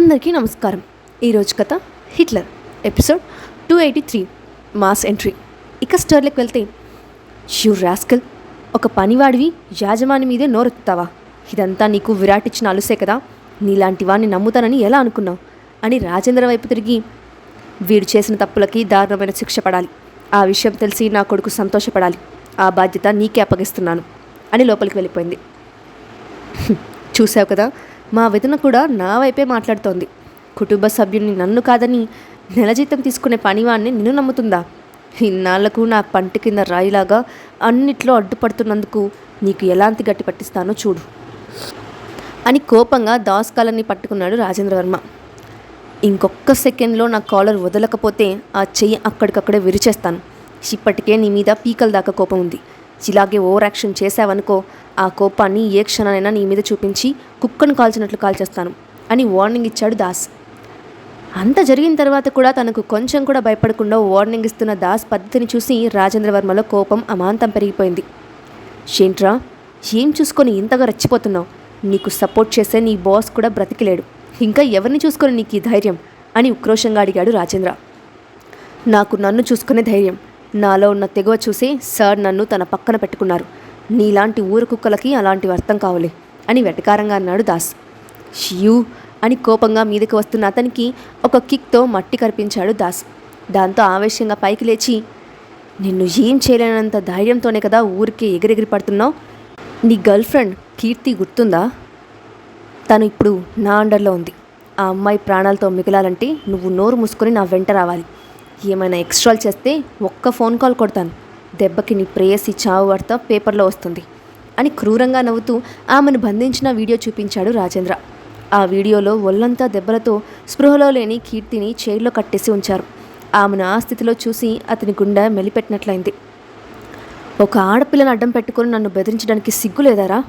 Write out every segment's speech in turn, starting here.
అందరికీ నమస్కారం. ఈరోజు కథ హిట్లర్ ఎపిసోడ్ 283 మాస్ ఎంట్రీ. ఇక స్టోరీలోకి వెళ్తే, యూ రాస్కల్, ఒక పనివాడివి యాజమాని మీదే నోరెత్తుతావా? ఇదంతా నీకు విరాట్ ఇచ్చిన అలుసే కదా, నీలాంటి వాడిని నమ్ముతానని ఎలా అనుకున్నావు అని రాజేంద్ర వైపు తిరిగి, వీడు చేసిన తప్పులకి దారుణమైన శిక్ష పడాలి, ఆ విషయం తెలిసి నా కొడుకు సంతోషపడాలి, ఆ బాధ్యత నీకే అప్పగిస్తున్నాను అని లోపలికి వెళ్ళిపోయింది. చూసావు కదా, మా వదిన కూడా నా వైపే మాట్లాడుతోంది. కుటుంబ సభ్యుల్ని నన్ను కాదని నెల జీతం తీసుకునే పనివాడిని నిన్ను నమ్ముతుందా? ఇన్నాళ్లకు నా పంటి కింద రాయిలాగా అన్నిట్లో అడ్డుపడుతున్నందుకు నీకు ఎలాంటి గట్టి పట్టిస్తానో చూడు అని కోపంగా దాస్ కాలర్ని పట్టుకున్నాడు రాజేంద్రవర్మ. ఇంకొక్క సెకండ్లో నా కాలర్ వదలకపోతే ఆ చెయ్యి అక్కడికక్కడే విరిచేస్తాను. ఇప్పటికే నీ మీద పీకల దాకా కోపం ఉంది. ఇలాగే ఓవర్ యాక్షన్ చేశావనుకో, ఆ కోపాన్ని ఏ క్షణానైనా నీ మీద చూపించి కుక్కను కాల్చినట్లు కాల్చేస్తాను అని వార్నింగ్ ఇచ్చాడు దాస్. అంత జరిగిన తర్వాత కూడా తనకు కొంచెం కూడా భయపడకుండా వార్నింగ్ ఇస్తున్న దాస్ పద్ధతిని చూసి రాజేంద్రవర్మలో కోపం అమాంతం పెరిగిపోయింది. షేంట్రా, ఏం చూసుకొని ఇంతగా రెచ్చిపోతున్నావు? నీకు సపోర్ట్ చేసే నీ బాస్ కూడా బ్రతికిలేడు, ఇంకా ఎవరిని చూసుకొని నీకు ఈ ధైర్యం అని ఉక్రోషంగా అడిగాడు రాజేంద్ర. నాకు నన్ను చూసుకునే ధైర్యం, నాలో ఉన్న తెగువ చూసి సార్ నన్ను తన పక్కన పెట్టుకున్నారు. నీలాంటి ఊరు కుక్కలకి అలాంటివి అర్థం కావాలి అని వెటకారంగా అన్నాడు దాస్. షియూ అని కోపంగా మీదకి వస్తున్న అతనికి ఒక కిక్తో మట్టి కరిపించాడు దాస్. దాంతో ఆవేశంగా పైకి లేచి, నిన్ను ఏం చేయలేనంత ధైర్యంతోనే కదా ఊరికే ఎగిరెగిరి పడుతున్నావు? నీ గర్ల్ ఫ్రెండ్ కీర్తి గుర్తుందా? తను ఇప్పుడు నా అండర్లో ఉంది. ఆ అమ్మాయి ప్రాణాలతో మిగలాలంటే నువ్వు నోరు మూసుకొని నా వెంట రావాలి. ఏమైనా ఎక్స్ట్రాలు చేస్తే ఒక్క ఫోన్ కాల్ కొడతాను, దెబ్బకి నీ ప్రేయసి చావు వార్త పేపర్లో వస్తుంది అని క్రూరంగా నవ్వుతూ ఆమెను బంధించిన వీడియో చూపించాడు రాజేంద్ర. ఆ వీడియోలో ఒళ్ళంతా దెబ్బలతో స్పృహలో లేని కీర్తిని చైర్లో కట్టేసి ఉంచారు. ఆమెను ఆ స్థితిలో చూసి అతని గుండె మెలిపెట్టినట్లయింది. ఒక ఆడపిల్లను అడ్డం పెట్టుకుని నన్ను బెదిరించడానికి సిగ్గు లేదారా?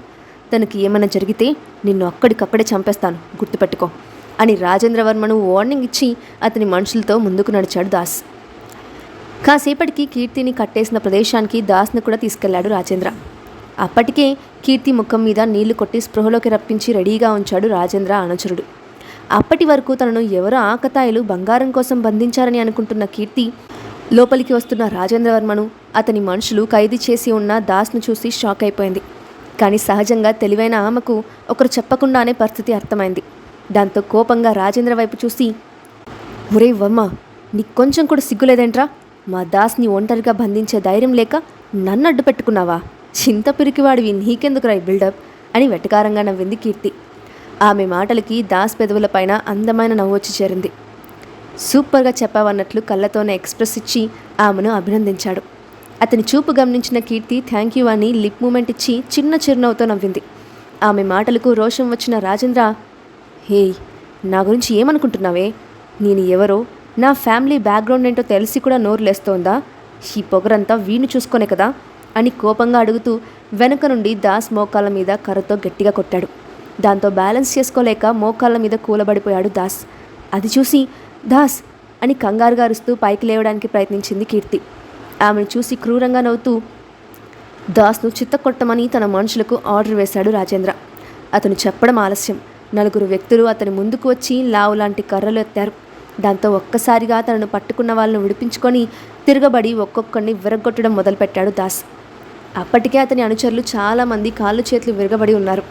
తనకి ఏమైనా జరిగితే నిన్ను అక్కడికక్కడే చంపేస్తాను, గుర్తుపెట్టుకో అని రాజేంద్రవర్మను వార్నింగ్ ఇచ్చి అతని మనుషులతో ముందుకు నడిచాడు దాస్. కాసేపటికి కీర్తిని కట్టేసిన ప్రదేశానికి దాస్ను కూడా తీసుకెళ్లాడు రాజేంద్ర. అప్పటికే కీర్తి ముఖం మీద నీళ్లు కొట్టి స్పృహలోకి రప్పించి రెడీగా ఉంచాడు రాజేంద్ర అనుచరుడు. అప్పటి వరకు తనను ఎవరో ఆకతాయిలు బంగారం కోసం బంధించారని అనుకుంటున్న కీర్తి లోపలికి వస్తున్న రాజేంద్రవర్మను అతని మనుషులు ఖైదీ చేసి ఉన్న దాస్ను చూసి షాక్ అయిపోయింది. కానీ సహజంగా తెలివైన ఆమెకు ఒకరు చెప్పకుండానే పరిస్థితి అర్థమైంది. దాంతో కోపంగా రాజేంద్ర వైపు చూసి, ఒరే వర్మ, నీకు కొంచెం కూడా సిగ్గులేదేంట్రా? మా దాస్ని ఒంటరిగా బంధించే ధైర్యం లేక నన్ను అడ్డు పెట్టుకున్నావా? చింత పిరికివాడివి, నీకెందుకు రాయి బిల్డప్ అని వెటకారంగా నవ్వింది కీర్తి. ఆమె మాటలకి దాస్ పెదవులపైన అందమైన నవ్వు వచ్చి చేరింది. సూపర్గా చెప్పావన్నట్లు కళ్ళతోనే ఎక్స్ప్రెస్ ఇచ్చి ఆమెను అభినందించాడు. అతని చూపు గమనించిన కీర్తి థ్యాంక్ యూ అని లిప్ మూమెంట్ ఇచ్చి చిన్న చిరునవ్వుతో నవ్వింది. ఆమె మాటలకు రోషం వచ్చిన రాజేంద్ర, హే, నా గురించి ఏమనుకుంటున్నావే? నేను ఎవరో, నా ఫ్యామిలీ బ్యాక్గ్రౌండ్ ఏంటో తెలిసి కూడా నోరు లేస్తోందా? ఈ పొగరంతా వీణు చూసుకొనే కదా అని కోపంగా అడుగుతూ వెనుక నుండి దాస్ మోకాళ్ళ మీద కర్రతో గట్టిగా కొట్టాడు. దాంతో బ్యాలెన్స్ చేసుకోలేక మోకాళ్ళ మీద కూలబడిపోయాడు దాస్. అది చూసి దాస్ అని కంగారుగా అరుస్తూ పైకి లేవడానికి ప్రయత్నించింది కీర్తి. ఆమెను చూసి క్రూరంగా నవ్వుతూ దాస్ను చిత్తకొట్టమని తన మనుషులకు ఆర్డర్ వేశాడు రాజేంద్ర. అతను చెప్పడం ఆలస్యం. నలుగురు వ్యక్తులు అతని ముందుకు వచ్చి లావు లాంటి కర్రలు ఎత్తారు. దాంతో ఒక్కసారిగా తనను పట్టుకున్న వాళ్ళను విడిపించుకొని తిరగబడి ఒక్కొక్కడిని విరగొట్టడం మొదలుపెట్టాడు దాస్. అప్పటికే అతని అనుచరులు చాలామంది కాళ్ళు చేతులు విరగబడి ఉన్నారు.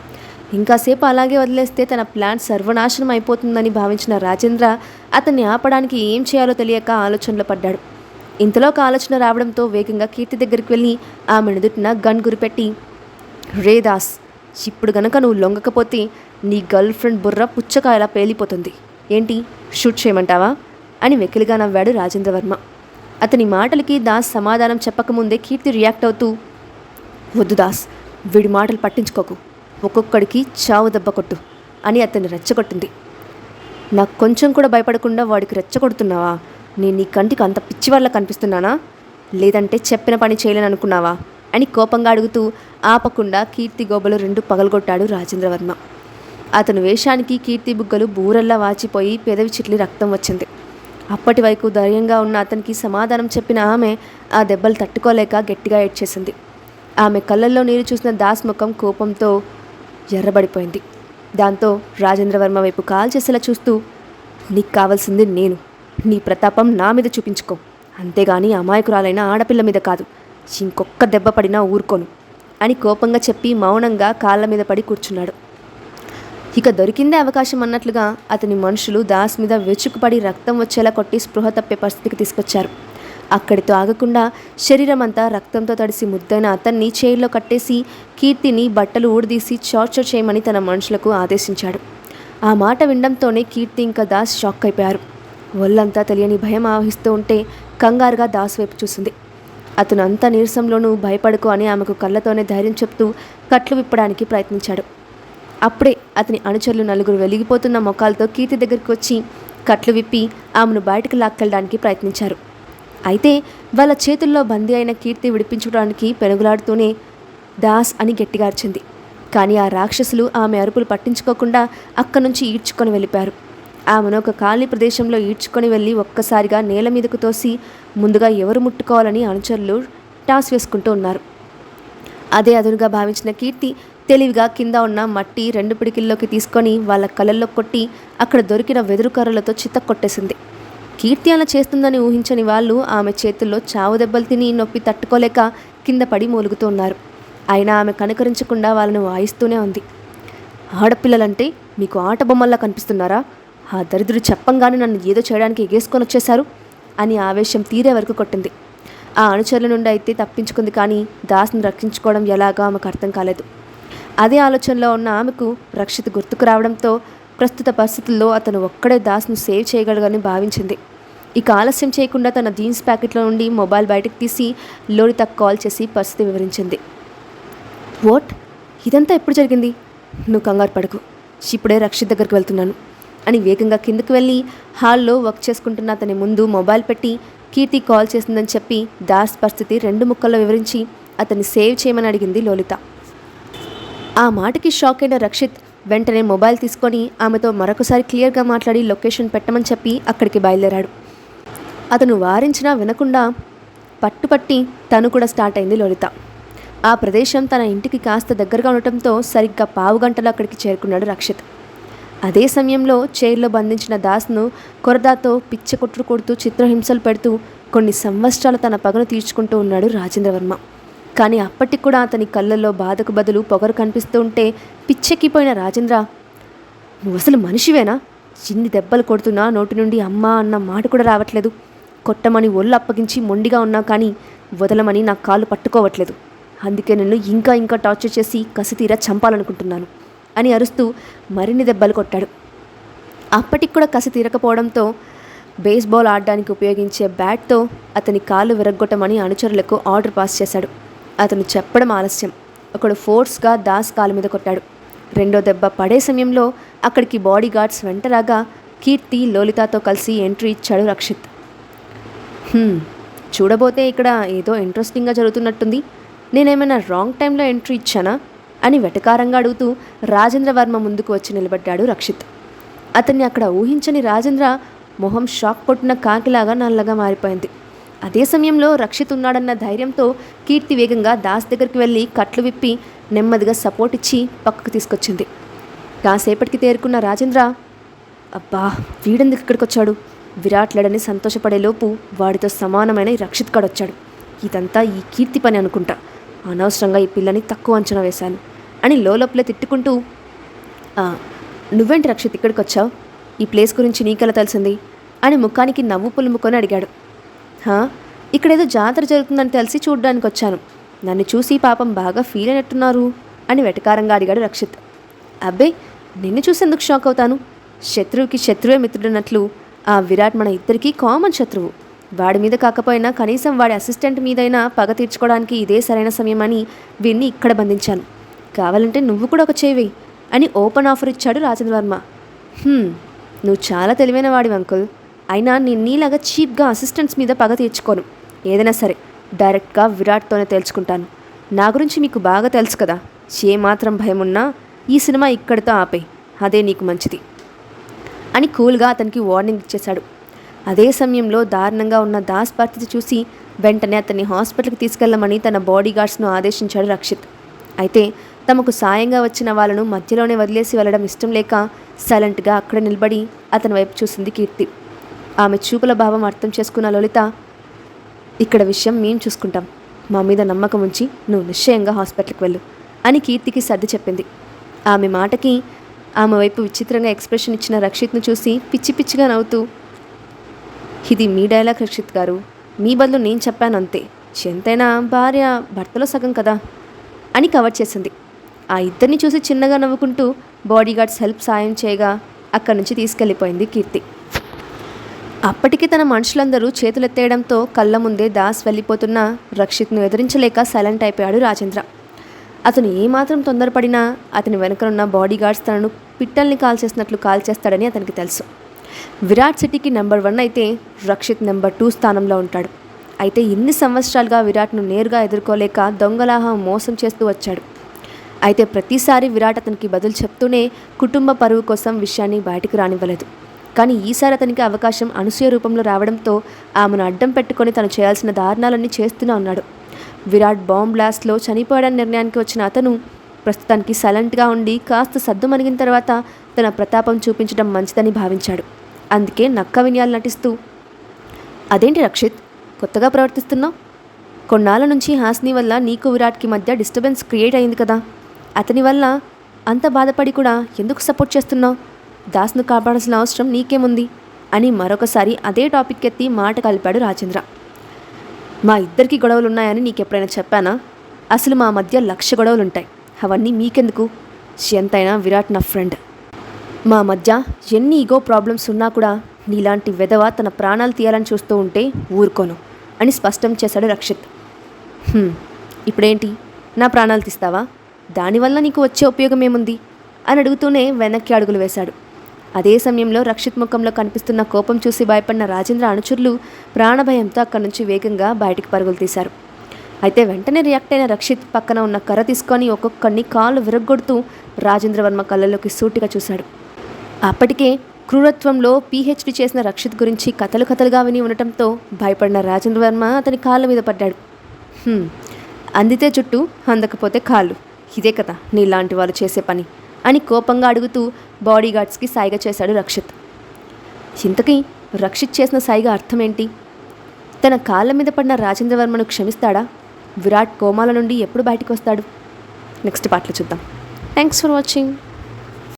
ఇంకాసేపు అలాగే వదిలేస్తే తన ప్లాన్ సర్వనాశనం అయిపోతుందని భావించిన రాజేంద్ర అతన్ని ఆపడానికి ఏం చేయాలో తెలియక ఆలోచనలో పడ్డాడు. ఇంతలో ఒక ఆలోచన రావడంతో వేగంగా కీర్తి దగ్గరికి వెళ్ళి ఆమె ఎదుటిన గన్ గురిపెట్టి, రే దాస్, ఇప్పుడు గనక నువ్వు లొంగకపోతే నీ గర్ల్ ఫ్రెండ్ బుర్ర పుచ్చకాయలా పేలిపోతుంది. ఏంటి, షూట్ చేయమంటావా అని వెకిలిగా నవ్వాడు రాజేంద్రవర్మ. అతని మాటలకి దాస్ సమాధానం చెప్పకముందే కీర్తి రియాక్ట్ అవుతూ, వద్దు దాస్, వీడి మాటలు పట్టించుకోకు, ఒక్కొక్కడికి చావు దెబ్బ కొట్టు అని అతన్ని రెచ్చగొట్టింది. నాకు కొంచెం కూడా భయపడకుండా వాడికి రెచ్చగొడుతున్నావా? నేను నీ కంటికి అంత పిచ్చివాళ్ళ కనిపిస్తున్నానా? లేదంటే చెప్పిన పని చేయలేననుకున్నావా అని కోపంగా అడుగుతూ ఆపకుండా కీర్తి గోబలు రెండు పగలగొట్టాడు రాజేంద్రవర్మ. అతని వేషానికి కీర్తి బుగ్గలు బూరల్లా వాచిపోయి పెదవి చిట్లి రక్తం వచ్చింది. అప్పటి వరకు ధైర్యంగా ఉన్న అతనికి సమాధానం చెప్పిన ఆమె ఆ దెబ్బలు తట్టుకోలేక గట్టిగా ఏడ్చేసింది. ఆమె కళ్ళల్లో నీరు చూసిన దాస్ ముఖం కోపంతో ఎర్రబడిపోయింది. దాంతో రాజేంద్రవర్మ వైపు కాల్ చేసేలా చూస్తూ, నీకు కావాల్సింది నేను. నీ ప్రతాపం నా మీద చూపించుకో, అంతేగాని అమాయకురాలైన ఆడపిల్ల మీద కాదు. ఇంకొక్క దెబ్బ పడినా ఊరుకోను అని కోపంగా చెప్పి మౌనంగా కాళ్ళ మీద పడి కూర్చున్నాడు. ఇక దొరికిందే అవకాశం అన్నట్లుగా అతని మనుషులు దాస్ మీద వెచుకుపడి రక్తం వచ్చేలా కొట్టి స్పృహ తప్పే పరిస్థితికి తీసుకొచ్చారు. అక్కడితో ఆగకుండా శరీరం అంతా రక్తంతో తడిసి ముద్దైన అతన్ని చైర్లో కట్టేసి కీర్తిని బట్టలు ఊడదీసి టార్చర్ చేయమని తన మనుషులకు ఆదేశించాడు. ఆ మాట వినడంతోనే కీర్తి ఇంకా దాస్ షాక్ అయిపోయారు. ఒళ్ళంతా తెలియని భయం ఆవహిస్తూ ఉంటే కంగారుగా దాస్ వైపు చూసింది. అతను అంత నీరసంలోనూ భయపడుకో అని ఆమెకు కళ్ళతోనే ధైర్యం చెప్తూ కట్లు విప్పడానికి ప్రయత్నించాడు. అప్పుడే అతని అనుచరులు నలుగురు వెలిగిపోతున్న మొఖాలతో కీర్తి దగ్గరికి వచ్చి కట్లు విప్పి ఆమెను బయటకు లాక్కెళ్ళడానికి ప్రయత్నించారు. అయితే వాళ్ళ చేతుల్లో బందీ అయిన కీర్తి విడిపించుకోవడానికి పెనుగులాడుతూనే దాస్ అని గట్టిగా అరిచింది. కానీ ఆ రాక్షసులు ఆమె అరుపులు పట్టించుకోకుండా అక్కడి నుంచి ఈడ్చుకొని వెళ్ళిపోయారు. ఆమెను ఒక ఖాళీ ప్రదేశంలో ఈడ్చుకొని వెళ్ళి ఒక్కసారిగా నేల మీదకు తోసి ముందుగా ఎవరు ముట్టుకోవాలని అనుచరులు టాస్ వేసుకుంటూ ఉన్నారు. అదే అదునుగా భావించిన కీర్తి తెలివిగా కింద ఉన్న మట్టి 2 పిడికిల్లోకి తీసుకొని వాళ్ళ కళ్ళల్లో కొట్టి అక్కడ దొరికిన వెదురు కర్రలతో చిత్త కొట్టేసింది. కీర్తి అలా చేస్తుందని ఊహించని వాళ్ళు ఆమె చేతుల్లో చావు దెబ్బలు తిని నొప్పి తట్టుకోలేక కింద పడి మూలుగుతూ ఉన్నారు. అయినా ఆమె కనుకరించకుండా వాళ్ళను వాయిస్తూనే ఉంది. ఆడపిల్లలంటే మీకు ఆట బొమ్మల్లా కనిపిస్తున్నారా? ఆ దరిద్రుడు చెప్పంగానే నన్ను ఏదో చేయడానికి ఎగేసుకొని వచ్చేశారు అని ఆవేశం తీరే వరకు కొట్టింది. ఆ అనుచరుల నుండి అయితే తప్పించుకుంది, కానీ దాస్ను రక్షించుకోవడం ఎలాగా ఆమెకు అర్థం కాలేదు. అదే ఆలోచనలో ఉన్న ఆమెకు రక్షిత్ గుర్తుకు రావడంతో ప్రస్తుత పరిస్థితుల్లో అతను ఒక్కడే దాస్ను సేవ్ చేయగలగని భావించింది. ఇక ఆలస్యం చేయకుండా తన జీన్స్ ప్యాకెట్లో నుండి మొబైల్ బయటకు తీసి లోలితకు కాల్ చేసి పరిస్థితి వివరించింది. వాట్? ఇదంతా ఎప్పుడు జరిగింది? నువ్వు కంగారు పడకు, ఇప్పుడే రక్షిత్ దగ్గరికి వెళ్తున్నాను అని వేగంగా కిందకు వెళ్ళి హాల్లో వర్క్ చేసుకుంటున్న అతని ముందు మొబైల్ పెట్టి కీర్తి కాల్ చేసిందని చెప్పి దాస్ పరిస్థితి 2 ముక్కల్లో వివరించి అతన్ని సేవ్ చేయమని అడిగింది లోలిత. ఆ మాటకి షాక్ అయిన రక్షిత్ వెంటనే మొబైల్ తీసుకొని ఆమెతో మరొకసారి క్లియర్గా మాట్లాడి లొకేషన్ పెట్టమని చెప్పి అక్కడికి బయలుదేరాడు. అతను వారించినా వినకుండా పట్టుపట్టి తను కూడా స్టార్ట్ అయింది లోలిత. ఆ ప్రదేశం తన ఇంటికి కాస్త దగ్గరగా ఉండటంతో సరిగ్గా 15 గంటలు అక్కడికి చేరుకున్నాడు రక్షిత్. అదే సమయంలో చైర్లో బంధించిన దాస్ను కొరదాతో పిచ్చ కొట్టుడు కొడుతూ చిత్రహింసలు పెడుతూ కొన్ని సంవత్సరాలు తన పగను తీర్చుకుంటూ ఉన్నాడు రాజేంద్రవర్మ. కానీ అప్పటికి కూడా అతని కళ్ళల్లో బాధకు బదులు పొగరు కనిపిస్తూ ఉంటే పిచ్చెక్కిపోయిన రాజేంద్ర, నువ్వు అసలు మనిషివేనా? చిన్ని దెబ్బలు కొడుతున్నా నోటి నుండి అమ్మా అన్న మాట కూడా రావట్లేదు. కొట్టమని ఒళ్ళు అప్పగించి మొండిగా ఉన్నా కానీ వదలమని నా కాళ్ళు పట్టుకోవట్లేదు. అందుకే నిన్ను ఇంకా ఇంకా టార్చర్ చేసి కసితీరా చంపాలనుకుంటున్నాను అని అరుస్తూ మరిన్ని దెబ్బలు కొట్టాడు. అప్పటికి కూడా కసి తీరకపోవడంతో బేస్బాల్ ఆడడానికి ఉపయోగించే బ్యాట్తో అతని కాళ్ళు విరగ్గొట్టమని అనుచరులకు ఆర్డర్ పాస్ చేశాడు. అతను చెప్పడం ఆలస్యం. ఒకడు ఫోర్స్గా దాస్ కాలు మీద కొట్టాడు. 2వ దెబ్బ పడే సమయంలో అక్కడికి బాడీ గార్డ్స్ వెంటరాగా కీర్తి లోలితతో కలిసి ఎంట్రీ ఇచ్చాడు రక్షిత్. చూడబోతే ఇక్కడ ఏదో ఇంట్రెస్టింగ్గా జరుగుతున్నట్టుంది. నేనేమైనా రాంగ్ టైంలో ఎంట్రీ ఇచ్చానా అని వెటకారంగా అడుగుతూ రాజేంద్రవర్మ ముందుకు వచ్చి నిలబడ్డాడు రక్షిత్. అతన్ని అక్కడ ఊహించని రాజేంద్ర మొహం షాక్ కొట్టిన కాకిలాగా నల్లగా మారిపోయింది. అదే సమయంలో రక్షిత్ ఉన్నాడన్న ధైర్యంతో కీర్తి వేగంగా దాస్ దగ్గరికి వెళ్ళి కట్లు విప్పి నెమ్మదిగా సపోర్ట్ ఇచ్చి పక్కకు తీసుకొచ్చింది. కాసేపటికి తేరుకున్న రాజేంద్ర, అబ్బా వీడెందుకు ఇక్కడికి వచ్చాడు? విరాట్ లేడని సంతోషపడేలోపు వాడితో సమానమైన ఈ రక్షిత్ కాడొచ్చాడు. ఇదంతా ఈ కీర్తి పని అనుకుంటా. అనవసరంగా ఈ పిల్లని తక్కువ అంచనా వేశాను అని లోపలే తిట్టుకుంటూ, నువ్వేంటి రక్షిత్ ఇక్కడికి వచ్చావు? ఈ ప్లేస్ గురించి నీకెలా తెలిసింది అని ముఖానికి నవ్వు పులుముకొని అడిగాడు. ఇక్కడేదో జాతర జరుగుతుందని తెలిసి చూడ్డానికి వచ్చాను. నన్ను చూసి పాపం బాగా ఫీల్ అయినట్టున్నారు అని వెటకారంగా అడిగాడు రక్షిత్. అబ్బే, నిన్ను చూసేందుకు షాక్ అవుతాను. శత్రువుకి శత్రువే మిత్రుడన్నట్లు ఆ విరాట్ మన ఇద్దరికీ కామన్ శత్రువు. వాడి మీద కాకపోయినా కనీసం వాడి అసిస్టెంట్ మీదైనా పగ తీర్చుకోవడానికి ఇదే సరైన సమయం అని వీడిని ఇక్కడ బంధించాను. కావాలంటే నువ్వు కూడా ఒక చేయి అని ఓపెన్ ఆఫర్ ఇచ్చాడు రాజేంద్రవర్మ. నువ్వు చాలా తెలివైన వాడివి అంకుల్. అయినా నేను నీలాగా చీప్గా అసిస్టెంట్స్ మీద పగ తీర్చుకోను. ఏదైనా సరే డైరెక్ట్గా విరాట్తోనే తేల్చుకుంటాను. నా గురించి మీకు బాగా తెలుసు కదా. ఏమాత్రం భయం ఉన్నా ఈ సినిమా ఇక్కడితో ఆపే, అదే నీకు మంచిది అని కూల్గా అతనికి వార్నింగ్ ఇచ్చేశాడు. అదే సమయంలో దారుణంగా ఉన్న దాస్ పరిస్థితి చూసి వెంటనే అతన్ని హాస్పిటల్కి తీసుకెళ్లమని తన బాడీ గార్డ్స్ను ఆదేశించాడు రక్షిత్. అయితే తమకు సాయంగా వచ్చిన వాళ్ళను మధ్యలోనే వదిలేసి వెళ్ళడం ఇష్టం లేక సైలెంట్గా అక్కడ నిలబడి అతని వైపు చూసింది కీర్తి. ఆమె చూపుల భావం అర్థం చేసుకున్న లలిత, ఇక్కడ విషయం మేం చూసుకుంటాం, మా మీద నమ్మకం ఉంచి నువ్వు నిశ్చయంగా హాస్పిటల్కి వెళ్ళు అని కీర్తికి సర్ది చెప్పింది. ఆమె మాటకి ఆమె వైపు విచిత్రంగా ఎక్స్ప్రెషన్ ఇచ్చిన రక్షిత్ను చూసి పిచ్చి పిచ్చిగా నవ్వుతూ, ఇది మీ డైలాగ్ రక్షిత్ గారు, మీ బదులు నేను చెప్పాను అంతే, ఎంతైనా భార్య భర్తలో సగం కదా అని కవర్ చేసింది. ఆ ఇద్దరిని చూసి చిన్నగా నవ్వుకుంటూ బాడీగార్డ్స్ హెల్ప్ సాయం చేయగా అక్కడి నుంచి తీసుకెళ్ళిపోయింది కీర్తి. అప్పటికి తన మనుషులందరూ చేతులెత్తేయడంతో కళ్ళ ముందే దాస్ వెళ్ళిపోతున్న రక్షిత్ను ఎదిరించలేక సైలెంట్ అయిపోయాడు రాజేంద్ర. అతను ఏమాత్రం తొందరపడినా అతని వెనుకనున్న బాడీగార్డ్స్ తనను పిట్టల్ని కాల్చేసినట్లు కాల్చేస్తాడని అతనికి తెలుసు. విరాట్ సిటీకి నెంబర్ 1 అయితే రక్షిత్ నెంబర్ 2 స్థానంలో ఉంటాడు. అయితే ఇన్ని సంవత్సరాలుగా విరాట్ను నేరుగా ఎదుర్కోలేక దొంగలాహా మోసం చేస్తూ వచ్చాడు. అయితే ప్రతిసారి విరాట్ అతనికి బదులు చెప్తూనే కుటుంబ పరువు కోసం విషయాన్ని బయటకు రానివ్వలేదు. కానీ ఈసారి అతనికి అవకాశం అనసూయ రూపంలో రావడంతో ఆమెను అడ్డం పెట్టుకొని తను చేయాల్సిన దారుణాలన్నీ చేస్తూనే ఉన్నాడు. విరాట్ బాంబ్ బ్లాస్ట్లో చనిపోయాడని నిర్ణయానికి వచ్చిన అతను ప్రస్తుతానికి సైలెంట్గా ఉండి కాస్త సద్దు మణిగిన తర్వాత తన ప్రతాపం చూపించడం మంచిదని భావించాడు. అందుకే నక్క వినయాలు నటిస్తూ, అదేంటి రక్షిత్, కొత్తగా ప్రవర్తిస్తున్నావు? కొన్నాళ్ళ నుంచి హాస్ని వల్ల నీకు విరాట్కి మధ్య డిస్టర్బెన్స్ క్రియేట్ అయింది కదా, అతని వల్ల అంత బాధపడి కూడా ఎందుకు సపోర్ట్ చేస్తున్నావు? దాస్ను కాపాడాల్సిన అవసరం నీకేముంది అని మరొకసారి అదే టాపిక్ ఎత్తి మాట కలిపాడు రాజేంద్ర. మా ఇద్దరికి గొడవలున్నాయని నీకెప్పుడైనా చెప్పానా? అసలు మా మధ్య 1,00,000 గొడవలుంటాయి, అవన్నీ మీకెందుకు? ఎంతైనా విరాట్ నా ఫ్రెండ్. మా మధ్య ఎన్ని ఈగో ప్రాబ్లమ్స్ ఉన్నా కూడా నీలాంటి వెధవ తన ప్రాణాలు తీయాలని చూస్తూ ఉంటే ఊరుకోను అని స్పష్టం చేశాడు రక్షిత్. ఇప్పుడేంటి, నా ప్రాణాలు తీస్తావా? దానివల్ల నీకు వచ్చే ఉపయోగం ఏముంది అని అడుగుతూనే వెనక్కి అడుగులు వేశాడు. అదే సమయంలో రక్షిత్ ముఖంలో కనిపిస్తున్న కోపం చూసి భయపడిన రాజేంద్ర అనుచరులు ప్రాణభయంతో అక్కడి నుంచి వేగంగా బయటికి పరుగులు తీశారు. అయితే వెంటనే రియాక్ట్ అయిన రక్షిత్ పక్కన ఉన్న కర్ర తీసుకొని ఒక్కొక్కడిని కాళ్ళు విరగ్గొడుతూ రాజేంద్రవర్మ కళ్ళలోకి సూటిగా చూశాడు. అప్పటికే క్రూరత్వంలో PhD చేసిన రక్షిత్ గురించి కథలుగా విని ఉండటంతో భయపడిన రాజేంద్రవర్మ అతని కాళ్ళ మీద పడ్డాడు. అందితే చుట్టూ, అందకపోతే కాళ్ళు, ఇదే కదా నీలాంటి వాళ్ళు చేసే పని అని కోపంగా అడుగుతూ బాడీగార్డ్స్కి సైగ చేశాడు రక్షిత్. ఇంతకీ రక్షిత్ చేసిన సైగ అర్థం ఏంటి? తన కాళ్ళ మీద పడిన రాజేంద్రవర్మను క్షమిస్తాడా? విరాట్ కోమాల నుండి ఎప్పుడు బయటకు వస్తాడు? నెక్స్ట్ పార్ట్లో చూద్దాం. Thanks for watching.